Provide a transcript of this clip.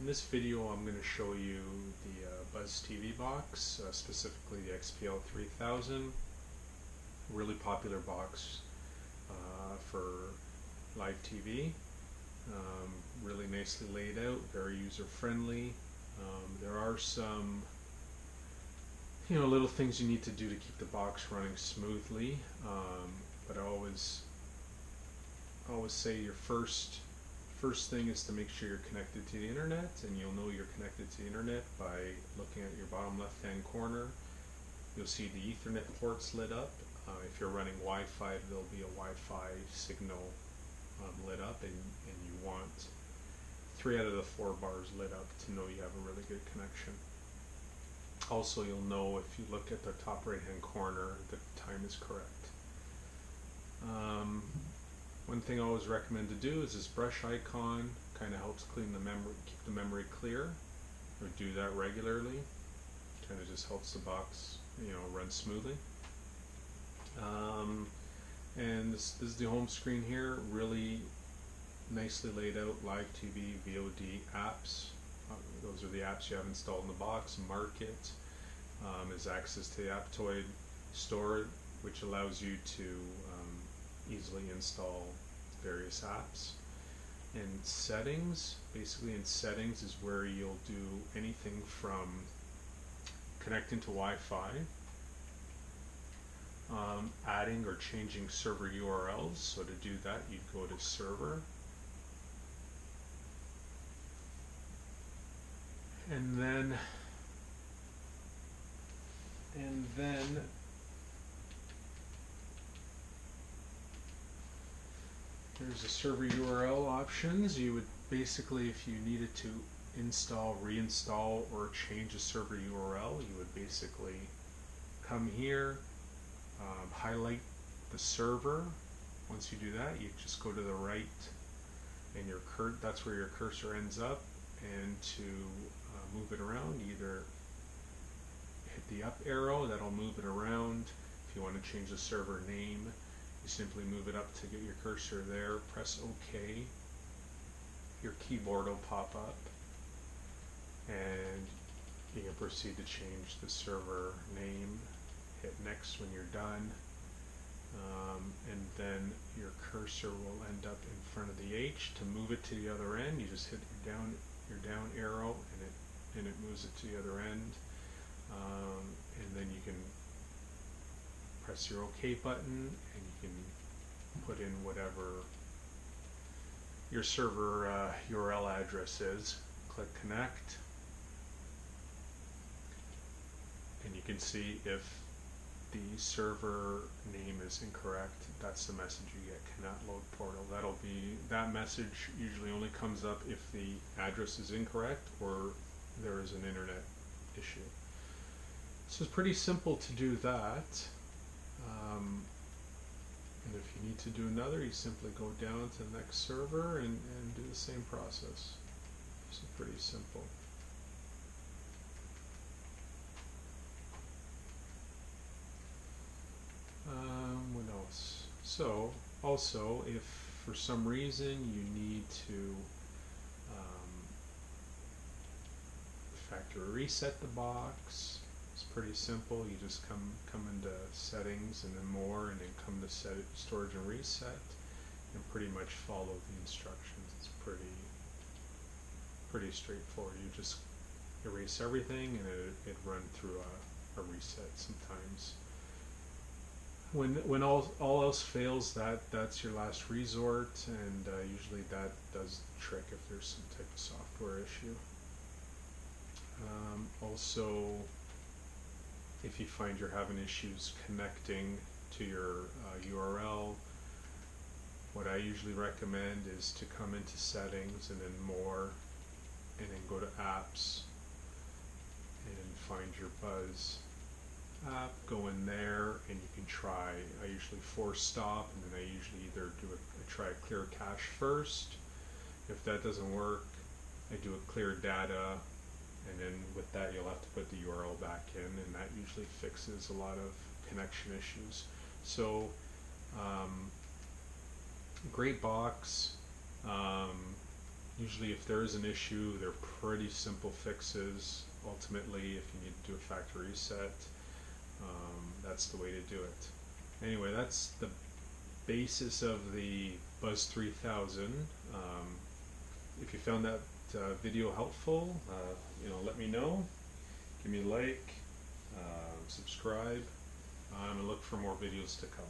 In this video I'm going to show you the Buzz TV box, specifically the XPL 3000, really popular box for live TV. Really nicely laid out, very user friendly. There are some little things you need to do to keep the box running smoothly, but I always say your first thing is to make sure you're connected to the internet, and you'll know you're connected to the internet by looking at your bottom left hand corner. You'll see the Ethernet ports lit up. If you're running Wi-Fi, there'll be a Wi-Fi signal lit up, and you want 3 out of the 4 bars lit up to know you have a really good connection. Also, you'll know if you look at the top right hand corner the time is correct. One thing I always recommend to do is this brush icon. Kind of helps clean the memory, keep the memory clear. Or do that regularly. Kind of just helps the box, run smoothly. And this is the home screen here. Really nicely laid out live TV, VOD apps. Those are the apps you have installed in the box. Market is access to the Aptoide store, which allows you to easily install various apps. And settings, basically in settings is where you'll do anything from connecting to Wi-Fi, adding or changing server URLs. So to do that, you'd go to server, and then there's the server URL options. You would basically, if you needed to install, reinstall, or change a server URL, you would basically come here, highlight the server. Once you do that, you just go to the right, and that's where your cursor ends up. And to move it around, either hit the up arrow, that'll move it around. If you want to change the server name, you simply move it up to get your cursor there, press OK. Your keyboard will pop up, and you can proceed to change the server name. Hit next when you're done, and then your cursor will end up in front of the H. To move it to the other end, you just hit your down arrow, and it moves it to the other end, and then you can press your OK button, and you can put in whatever your server URL address is. Click connect, and you can see if the server name is incorrect, that's the message you get, cannot load portal. That message usually only comes up if the address is incorrect or there is an internet issue. So it's pretty simple to do that. And if you need to do another, you simply go down to the next server and do the same process. So pretty simple. What else? So also, if for some reason you need to factory reset the box, it's pretty simple. You just come into settings and then more, and then come to storage and reset, and pretty much follow the instructions. It's pretty straightforward. You just erase everything, and it run through a reset sometimes. When all else fails, that's your last resort, and usually that does the trick if there's some type of software issue. Also, if you find you're having issues connecting to your URL, what I usually recommend is to come into settings and then more, and then go to apps and find your Buzz app, go in there, and you can try, I usually force stop, and then I usually either try a clear cache first. If that doesn't work, I do a clear data, and then with that you'll have to put the URL back in, and that usually fixes a lot of connection issues. So great box. Usually if there is an issue, they're pretty simple fixes. Ultimately, if you need to do a factory reset, that's the way to do it. Anyway, that's the basis of the Buzz 3000. If you found that video helpful, let me know. Give me a like, subscribe, and look for more videos to come.